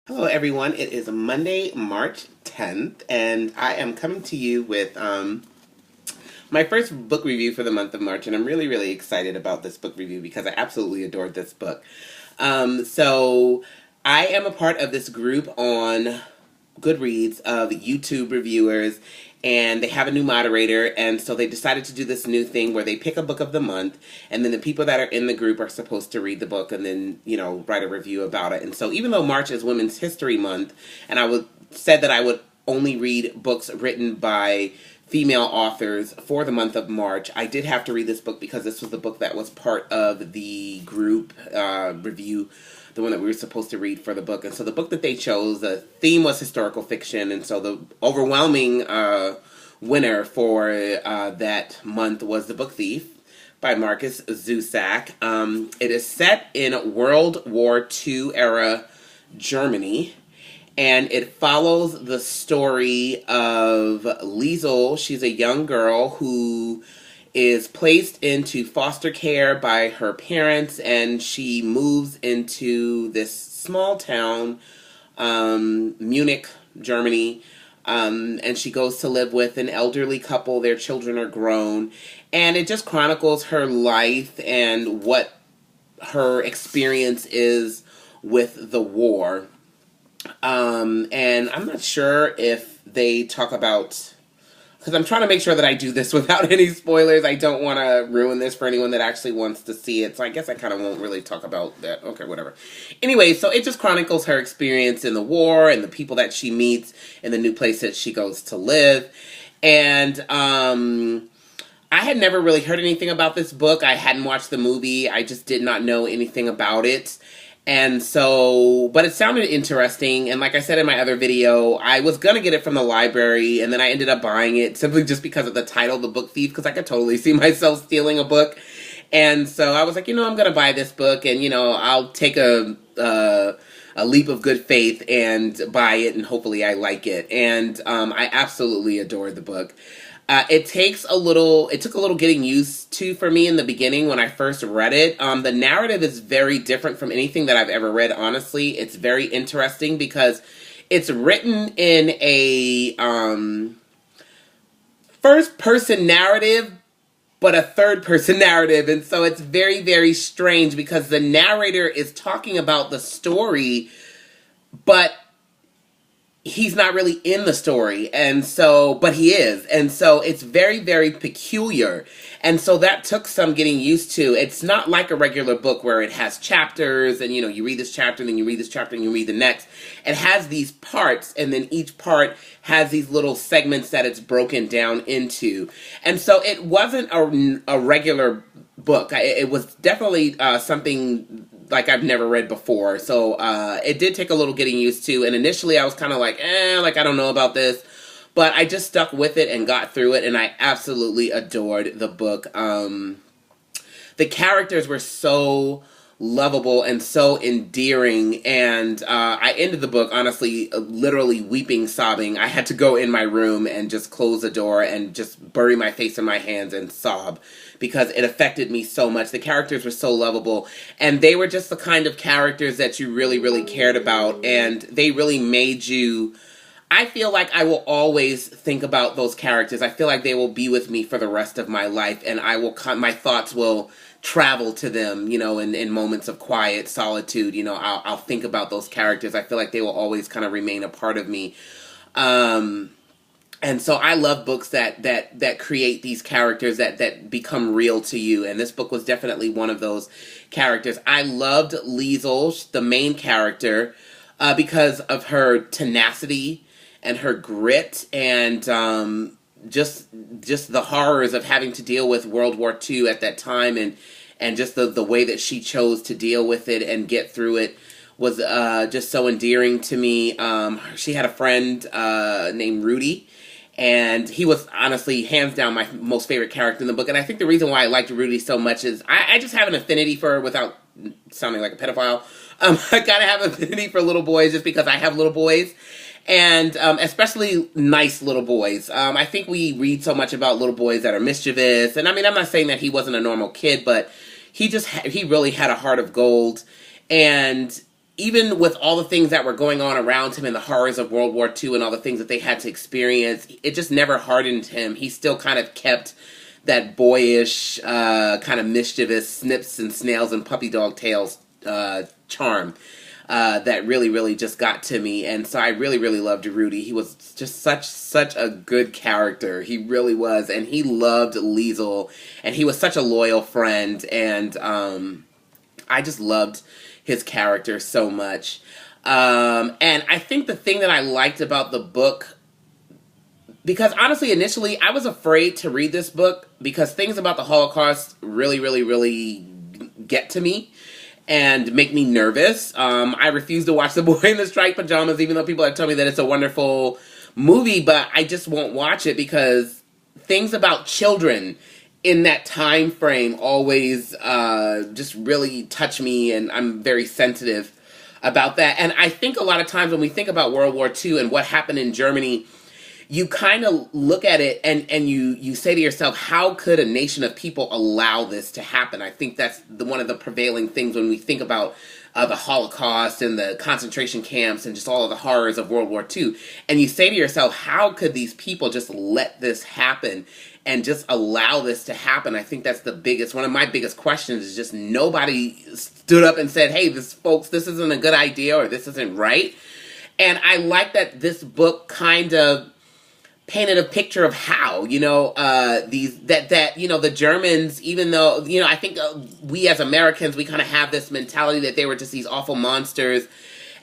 Hello, everyone. It is Monday, March 10th, and I am coming to you with my first book review for the month of March, and I'm really, really excited about this book review because I absolutely adored this book. So I am a part of this group on Goodreads of YouTube reviewers, and they have a new moderator, and so they decided to do this new thing where they pick a book of the month, and then the people that are in the group are supposed to read the book and then, write a review about it. And so even though March is Women's History Month, and said that I would only read books written by female authors for the month of March, I did have to read this book because this was the book that was part of the group review, the one that we were supposed to read for the book. And so the book that they chose, the theme was historical fiction, and so the overwhelming winner for that month was The Book Thief by Markus Zusak. It is set in World War II era Germany, and it follows the story of Liesel. She's a young girl who is placed into foster care by her parents, and she moves into this small town, Munich, Germany, and she goes to live with an elderly couple. Their children are grown, and it just chronicles her life and what her experience is with the war. And I'm not sure if they talk about, because I'm trying to make sure that I do this without any spoilers. I don't want to ruin this for anyone that actually wants to see it. So I guess I kind of won't really talk about that. Okay, whatever. Anyway, so it just chronicles her experience in the war and the people that she meets in the new place that she goes to live. And I had never really heard anything about this book. I hadn't watched the movie. I just did not know anything about it. And so, but it sounded interesting, and like I said in my other video, I was going to get it from the library, and then I ended up buying it simply just because of the title, The Book Thief, because I could totally see myself stealing a book. And so I was like, I'm going to buy this book, and, I'll take a leap of good faith and buy it, and hopefully I like it. And I absolutely adored the book. It took a little getting used to for me in the beginning when I first read it. The narrative is very different from anything that I've ever read, honestly. It's very interesting because it's written in a first-person narrative, but a third-person narrative. And so it's very, very strange because the narrator is talking about the story, but he's not really in the story, and so, but he is, and so it's very, very peculiar, and so that took some getting used to. It's not like a regular book where it has chapters, and you read this chapter, and then you read this chapter, and you read the next. It has these parts, and then each part has these little segments that it's broken down into, and so it wasn't a regular book. It was definitely something like I've never read before. So it did take a little getting used to. And initially I was kind of like, I don't know about this. But I just stuck with it and got through it. And I absolutely adored the book. The characters were so lovable and so endearing. And I ended the book, honestly, literally weeping, sobbing. I had to go in my room and just close the door and just bury my face in my hands and sob, because it affected me so much. The characters were so lovable, and they were just the kind of characters that you really, really cared about, and they really made you... I feel like I will always think about those characters. I feel like they will be with me for the rest of my life, and my thoughts will travel to them, in moments of quiet solitude. I'll think about those characters. I feel like they will always kind of remain a part of me. And so I love books that create these characters that become real to you. And this book was definitely one of those characters. I loved Liesel, the main character, because of her tenacity and her grit, and just the horrors of having to deal with World War II at that time, and just the way that she chose to deal with it and get through it was just so endearing to me. She had a friend named Rudy, and he was honestly hands down my most favorite character in the book. And I think the reason why I liked Rudy so much is I just have an affinity for her, without sounding like a pedophile. I gotta have an affinity for little boys just because I have little boys. And especially nice little boys. I think we read so much about little boys that are mischievous. And I mean, I'm not saying that he wasn't a normal kid, but he really had a heart of gold. And even with all the things that were going on around him and the horrors of World War II and all the things that they had to experience, it just never hardened him. He still kind of kept that boyish, kind of mischievous snips and snails and puppy dog tails charm that really, really just got to me. And so I really, really loved Rudy. He was just such a good character. He really was. And he loved Liesel. And he was such a loyal friend. And I just loved his character so much. And I think the thing that I liked about the book, because honestly, initially, I was afraid to read this book because things about the Holocaust really, really, really get to me and make me nervous. I refuse to watch The Boy in the Striped Pajamas, even though people have told me that it's a wonderful movie, but I just won't watch it because things about children in that time frame always just really touch me, and I'm very sensitive about that. And I think a lot of times when we think about World War II and what happened in Germany, you kind of look at it and you say to yourself, how could a nation of people allow this to happen? I think that's one of the prevailing things when we think about the Holocaust and the concentration camps and just all of the horrors of World War II. And you say to yourself, how could these people just let this happen and just allow this to happen? I think that's one of my biggest questions is just nobody stood up and said, hey, folks, this isn't a good idea or this isn't right. And I like that this book kind of painted a picture of how, the Germans, even though, I think we as Americans, we kind of have this mentality that they were just these awful monsters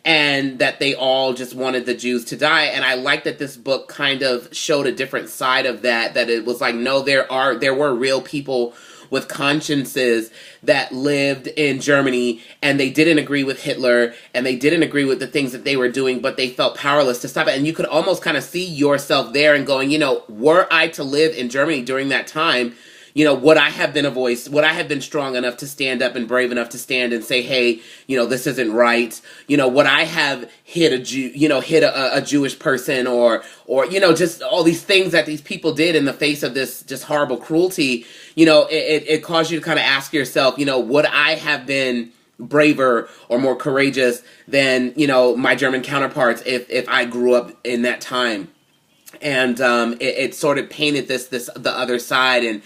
and that they all just wanted the Jews to die. And I like that this book kind of showed a different side of that it was like, no, there were real people with consciences that lived in Germany, and they didn't agree with Hitler, and they didn't agree with the things that they were doing, but they felt powerless to stop it. And you could almost kind of see yourself there and going, were I to live in Germany during that time, would I have been a voice? Would I have been strong enough to stand up and brave enough to stand and say, hey, this isn't right? Would I have hit a Jew, hit a Jewish person or, just all these things that these people did in the face of this just horrible cruelty? It caused you to kind of ask yourself, would I have been braver or more courageous than, my German counterparts if I grew up in that time? And it sort of painted the other side and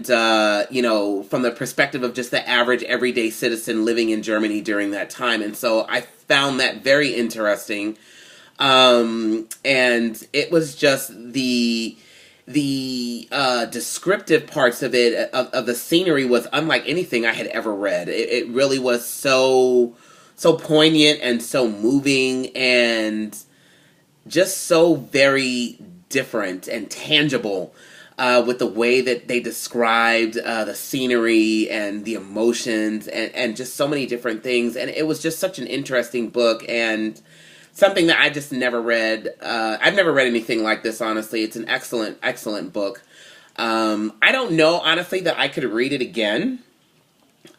from the perspective of just the average everyday citizen living in Germany during that time. And so I found that very interesting. And it was just the descriptive parts of it, of the scenery, was unlike anything I had ever read. It really was so poignant and so moving and just so very different and tangible with the way that they described the scenery and the emotions and just so many different things. And it was just such an interesting book and something that I just never read. I've never read anything like this, honestly. It's an excellent, excellent book. I don't know, honestly, that I could read it again.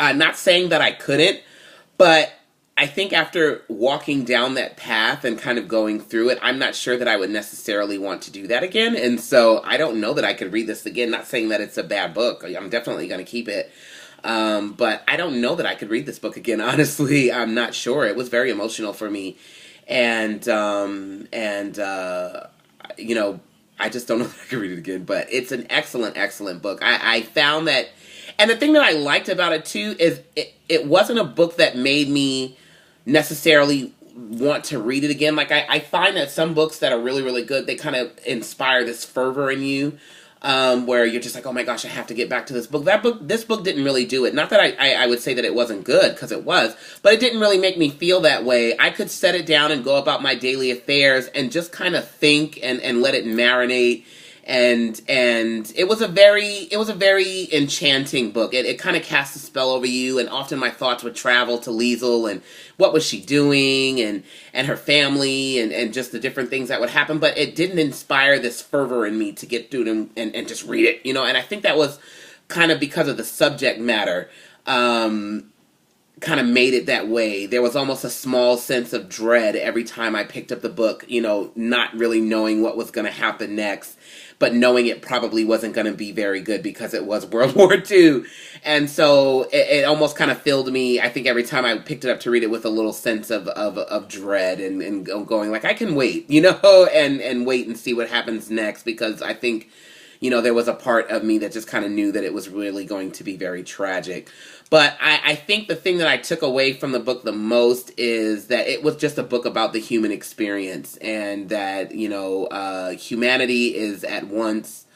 Not saying that I couldn't, but I think after walking down that path and kind of going through it, I'm not sure that I would necessarily want to do that again. And so I don't know that I could read this again. Not saying that it's a bad book. I'm definitely going to keep it. But I don't know that I could read this book again, honestly. I'm not sure. It was very emotional for me. And I just don't know that I could read it again. But it's an excellent, excellent book. I found that, and the thing that I liked about it too is it wasn't a book that made me necessarily want to read it again. Like I find that some books that are really, really good, they kind of inspire this fervor in you, where you're just like, oh my gosh, I have to get back to this book. This book didn't really do it. Not that I would say that it wasn't good, because it was, but it didn't really make me feel that way. I could set it down and go about my daily affairs and just kind of think and let it marinate. And it was a very enchanting book. It kind of cast a spell over you, and often my thoughts would travel to Liesel and what was she doing and her family and just the different things that would happen, but it didn't inspire this fervor in me to get through it and just read it, and I think that was kind of because of the subject matter. kind of made it that way. There was almost a small sense of dread every time I picked up the book, you know, not really knowing what was going to happen next, but knowing it probably wasn't going to be very good because it was World War II. And so it almost kind of filled me, I think, every time I picked it up to read it with a little sense of dread and going like, I can wait, you know, and wait and see what happens next, because I think, you know, there was a part of me that just kind of knew that it was really going to be very tragic. But I think the thing that I took away from the book the most is that it was just a book about the human experience, and that, you know, humanity is at once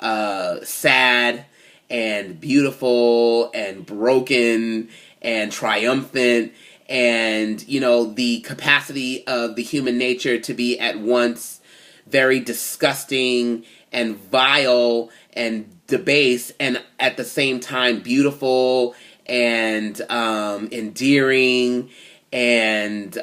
sad and beautiful and broken and triumphant, and, you know, the capacity of the human nature to be at once very disgusting and vile and debased, and at the same time beautiful and endearing and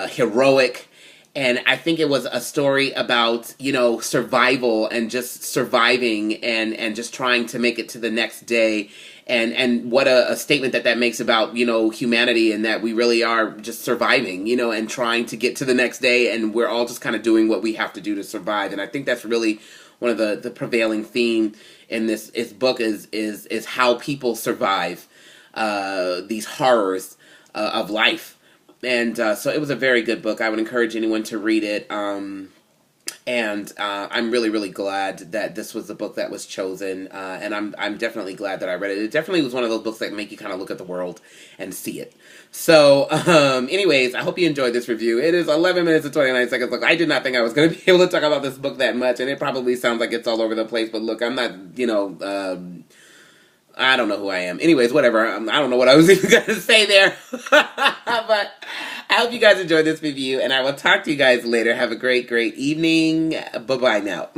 heroic. And I think it was a story about, you know, survival and just surviving and just trying to make it to the next day. And what a statement that makes about, you know, humanity, and that we really are just surviving, you know, and trying to get to the next day, and we're all just kind of doing what we have to do to survive. And I think that's really one of the prevailing theme in this book is how people survive these horrors of life. And so it was a very good book. I would encourage anyone to read it. And I'm really, really glad that this was the book that was chosen. And I'm definitely glad that I read it. It definitely was one of those books that make you kind of look at the world and see it. So, anyways, I hope you enjoyed this review. It is 11 minutes and 29 seconds. Look, I did not think I was going to be able to talk about this book that much, and it probably sounds like it's all over the place. But look, I'm not, you know, I don't know who I am. Anyways, whatever. I don't know what I was even going to say there. But I hope you guys enjoyed this review, and I will talk to you guys later. Have a great, great evening. Bye-bye now.